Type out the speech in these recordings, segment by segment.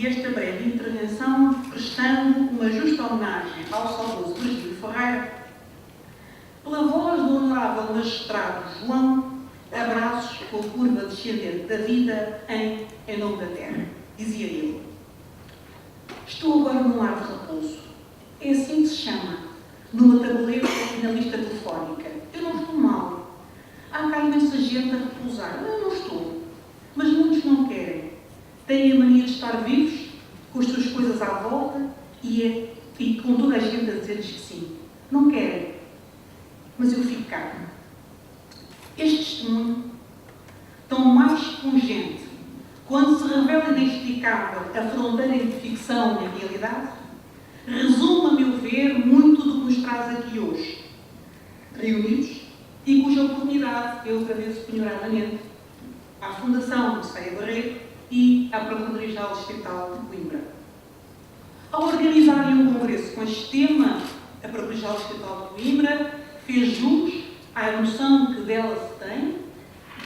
esta breve intervenção prestando uma justa homenagem ao saudoso Virgílio Ferreira, pela voz do honorável magistrado João, abraços com a curva descendente da vida em nome da terra. Dizia ele: estou agora num ar de repouso. É assim que se chama, numa tabuleta e na lista telefónica. Eu não estou mal. Há cá imensa gente a repousar. Eu não estou. Mas muitos não querem. Têm a mania de estar vivos, com as suas coisas à volta e com toda a gente a dizer-lhes que sim. Não querem. Mas eu fico cá. Este testemunho, tão mais pungente, quando se revela inexplicável a fronteira entre ficção e realidade, resume, a meu ver, muito do que nos traz aqui hoje, reunidos, e cuja oportunidade eu agradeço penhoradamente à Fundação Moceia Barreto e à Procuradoria-Geral Distrital de Coimbra. Ao organizarem um congresso com este tema, a Procuradoria-Geral Distrital de Coimbra fez jus à noção que dela se tem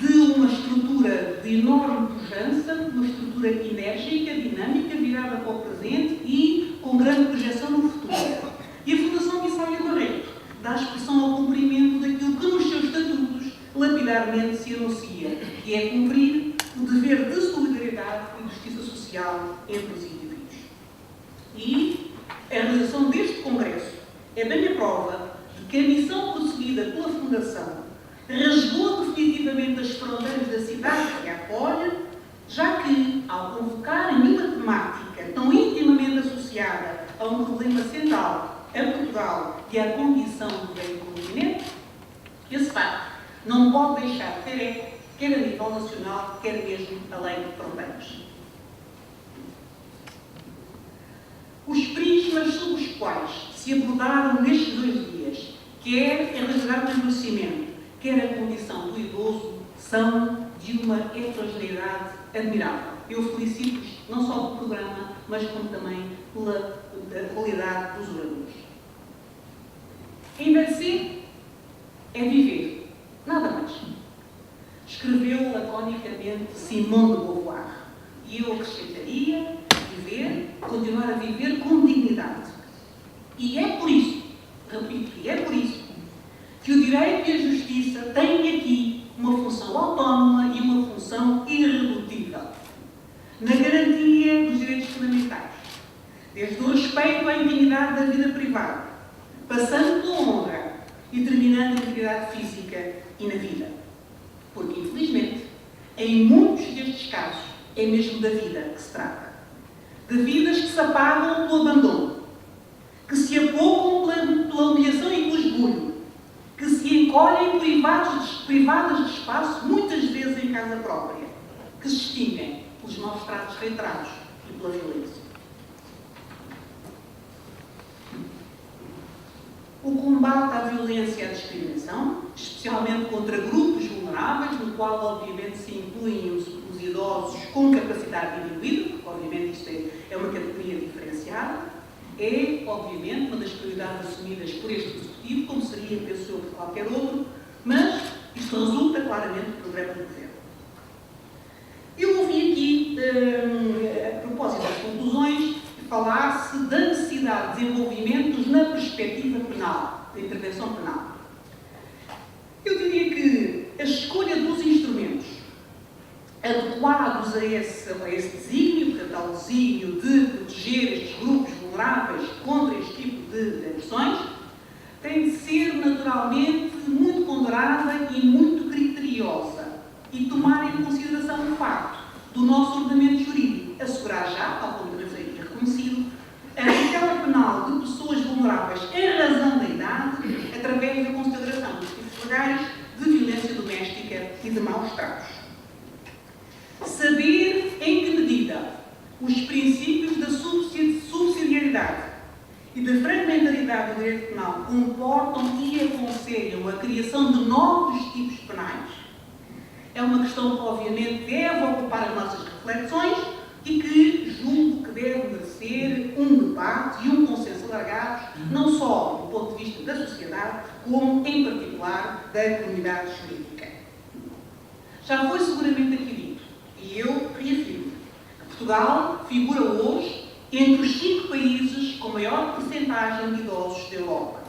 de uma estrutura de enorme pujança, uma estrutura enérgica, dinâmica, virada para o presente e com grande projeção no futuro. E a Fundação Moceia Barreto dá expressão ao cumprimento daquilo que nos seus estatutos lapidarmente se anuncia, que é cumprir o dever de solidariedade e de justiça social entre os indivíduos. E a realização deste congresso é bem a prova de que a missão prosseguida pela Fundação rasgou definitivamente as fronteiras da cidade que a acolhe, já que, ao convocarem uma temática tão intimamente associada a um problema central a Portugal e à condição do velho continente, esse facto não pode deixar de ter eco, quer a nível nacional, quer mesmo além de fronteiras. Os prismas sob os quais se abordaram nestes 2 dias, quer a realidade do envelhecimento, quer a condição do idoso, são de uma heterogeneidade admirável. Eu felicito-vos não só pelo programa, mas como também pela qualidade dos oradores. Envelhecer é viver, nada mais. Escreveu laconicamente Simone de Beauvoir. E eu acrescentaria viver, continuar a viver com dignidade. E é por isso, repito, e é por isso que o direito e a justiça têm aqui uma função autónoma e uma função irredutível na garantia dos direitos fundamentais, desde o respeito à intimidade da vida privada, passando pela honra e terminando na integridade física e na vida. Porque, infelizmente, em muitos destes casos, é mesmo da vida que se trata. De vidas que se apagam pelo abandono, que se apogam pela humilhação e pelo esbulho, que se encolhem privadas de espaço, muitas vezes em casa própria, que se extinguem pelos maus tratos reiterados e pela violência. O combate à violência e à discriminação, especialmente contra grupos vulneráveis, no qual, obviamente, se incluem os idosos com capacidade diminuída, porque, obviamente, isto é uma categoria diferenciada, é, obviamente, uma das prioridades assumidas por este Executivo, como seria, penso eu, por qualquer outro, mas isto resulta claramente do programa do Governo. Eu ouvi aqui, a propósito das conclusões, falar-se da necessidade de desenvolvimentos na perspectiva penal, da intervenção penal. Eu diria que a escolha dos instrumentos adequados a esse desígnio, portanto, ao desígnio de proteger estes grupos vulneráveis contra este tipo de agressões, tem de ser naturalmente muito ponderada e muito criteriosa e tomar em consideração o facto do nosso ordenamento jurídico assegurar já, tal como também foi aqui reconhecido, a tutela penal de pessoas vulneráveis em razão da idade através da consideração dos tipos legais de violência doméstica e de maus tratos. Saber em que medida os princípios da subsidiariedade e da fragmentaridade do direito penal comportam e aconselham a criação de novos tipos penais é uma questão que, obviamente, deve ocupar as nossas reflexões e que julgo que deve merecer um debate e um consenso alargados, não só do ponto de vista da sociedade, como, em particular, da comunidade jurídica. Já foi seguramente aqui dito, e eu reafirmo, que Portugal figura hoje entre os 5 países com maior percentagem de idosos da Europa.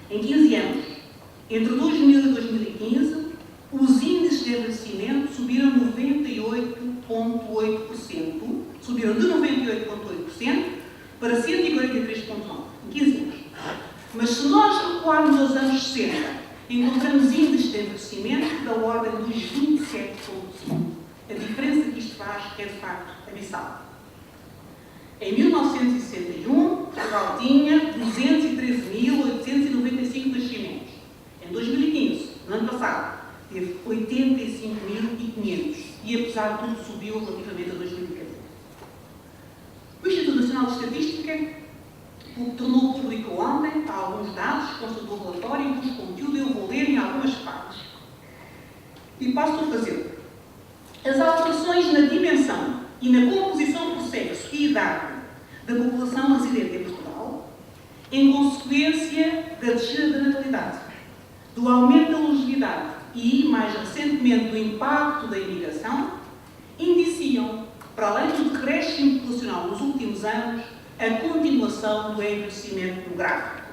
Em 15 anos, entre 2000 e 2015, os índices de envelhecimento subiram 98,8%, subiram de 98,8% para 143,9% em 15 anos. Mas se nós recuarmos aos anos 60, encontramos índices de envelhecimento da ordem dos 27,5%. A diferença que isto faz é, de facto, abissal. Em 1961, Portugal tinha 213.895 nascimentos. Em 2015, no ano passado, teve 85.500 e, apesar de tudo, subiu relativamente a 2014. O Instituto Nacional de Estatística tornou público ontem alguns dados, constatou o relatório e cujo conteúdo eu vou ler em algumas partes. E passo a fazer. As alterações na dimensão e na composição por sexo e idade da população residente em Portugal, em consequência da descida da natalidade, do aumento da longevidade e, mais recentemente, do impacto da imigração, indiciam, para além do decréscimo populacional nos últimos anos, a continuação do envelhecimento demográfico.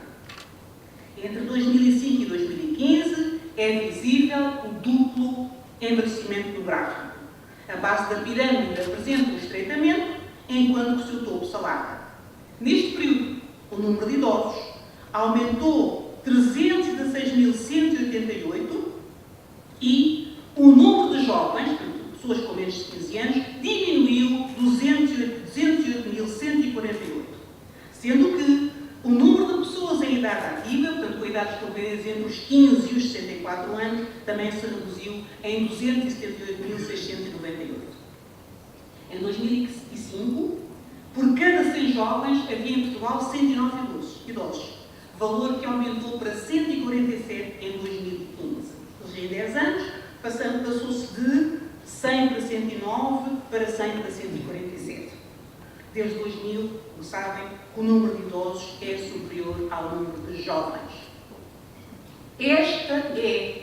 Entre 2005 e 2015 é visível o duplo envelhecimento demográfico. A base da pirâmide apresenta o estreitamento, enquanto que o seu topo se alarga. Neste período, o número de idosos aumentou 316.188 e o número de jovens, pessoas com menos de 15 anos, diminuiu 208.148, sendo que o número de pessoas em idade ativa, portanto, com idades compreendidas entre os 15 e os 64 anos, também se reduziu em 278.698. Em 2005, por cada 100 jovens, havia em Portugal 109 idosos, valor que aumentou para 147 em 2015. Em 10 anos, passou-se de 100 para 109 para 100 para 147. Desde 2000, como sabem, o número de idosos é superior ao número de jovens. Esta é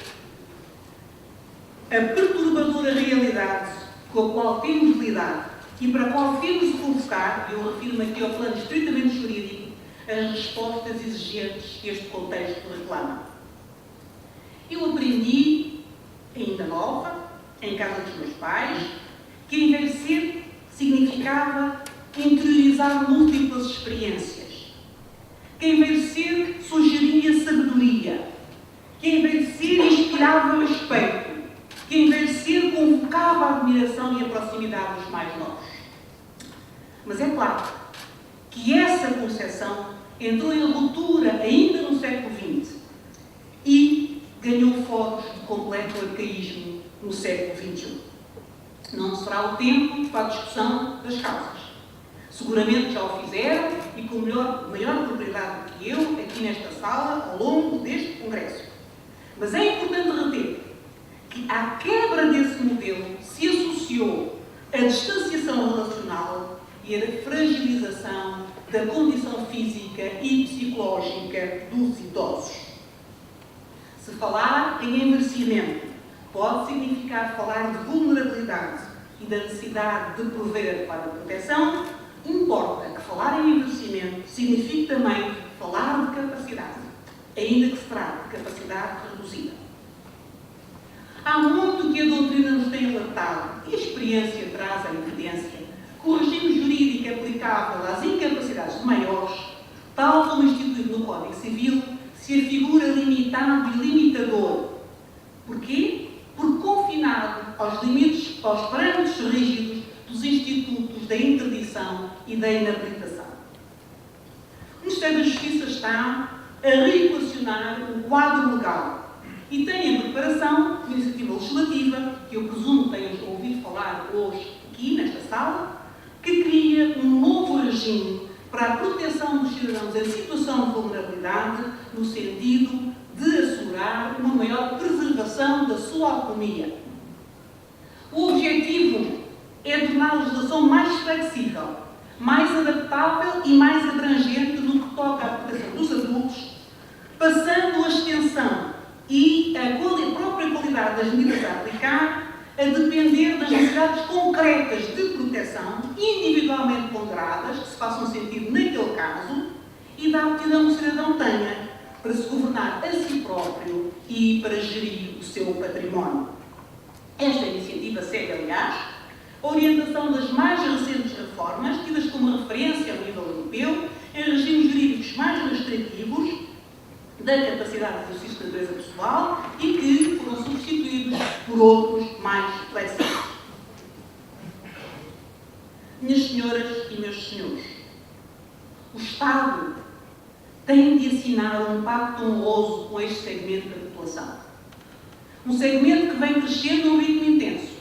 a perturbadora realidade com a qual temos de lidar e para a qual temos de convocar, e eu refiro-me aqui ao plano estritamente jurídico, as respostas exigentes que este contexto reclama. Eu aprendi, ainda nova, em casa dos meus pais, que envelhecer significava interiorizar múltiplas experiências. Que envelhecer sugeria sabedoria. Que envelhecer inspirava respeito. Que envelhecer convocava a admiração e a proximidade dos mais novos. Mas é claro que essa concepção entrou em ruptura ainda no século XX e ganhou focos de completo arcaísmo no século XXI. Não será o tempo para a discussão das causas. Seguramente já o fizeram e com maior propriedade do que eu aqui nesta sala ao longo deste congresso. Mas é importante reter que à quebra desse modelo se associou a distanciação relacional e a fragilização da condição física e psicológica dos idosos. Se falar em envelhecimento pode significar falar de vulnerabilidade e da necessidade de prover para a proteção, importa que falar em envelhecimento signifique também falar de capacidade, ainda que se trate de capacidade reduzida. Há muito que a doutrina nos tem alertado e a experiência traz a evidência que o regime jurídico aplicável às incapacidades de maiores, tal como instituído no Código Civil, se afigura limitado e limitador. Porquê? Porque confinado aos limites, aos parâmetros rígidos dos institutos da interdição e da inabilitação. O Ministério da Justiça está a reequacionar o quadro legal e tem em preparação uma iniciativa legislativa, que eu presumo tenham ouvido falar hoje aqui nesta sala, que cria um novo regime para a proteção dos cidadãos em situação de vulnerabilidade, no sentido de assegurar uma maior preservação da sua autonomia. O objetivo é tornar a legislação mais flexível, mais adaptável e mais abrangente no que toca à proteção dos adultos, passando a extensão e a própria qualidade das medidas a aplicar a depender das necessidades concretas de proteção, individualmente ponderadas, que se façam sentido naquele caso, e da aptidão que o cidadão tenha para se governar a si próprio e para gerir o seu património. Esta iniciativa segue, aliás, a orientação das mais recentes reformas, tidas como referência ao nível europeu, em regimes jurídicos mais restritivos da capacidade de exercício da natureza pessoal e que foram substituídos por outros mais flexíveis. Minhas senhoras e meus senhores, o Estado tem de assinar um pacto honroso com este segmento da população. Um segmento que vem crescendo a um ritmo intenso,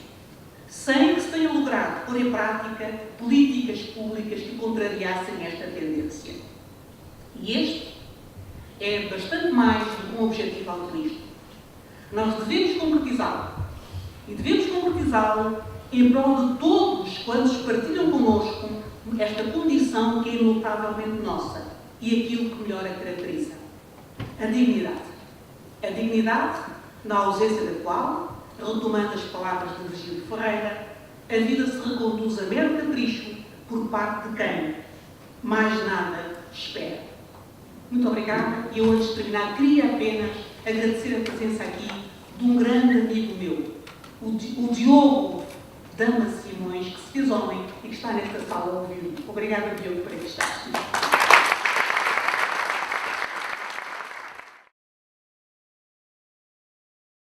sem que se tenha logrado pôr em prática políticas públicas que contrariassem esta tendência. E este é bastante mais do que um objetivo altruísta. Nós devemos concretizá-lo. E devemos concretizá-lo em prol de todos quantos partilham connosco esta condição que é inmutavelmente nossa e aquilo que melhor a caracteriza. A dignidade. A dignidade, na ausência da qual, retomando as palavras de Virgílio Ferreira, a vida se reconduz a mero capricho por parte de quem mais nada espera. Muito obrigada. E eu, antes de terminar, queria apenas agradecer a presença aqui de um grande amigo meu, o Diogo Dama Simões, que se fez homem e que está nesta sala a ouvir. Obrigada, Diogo, por aqui estar.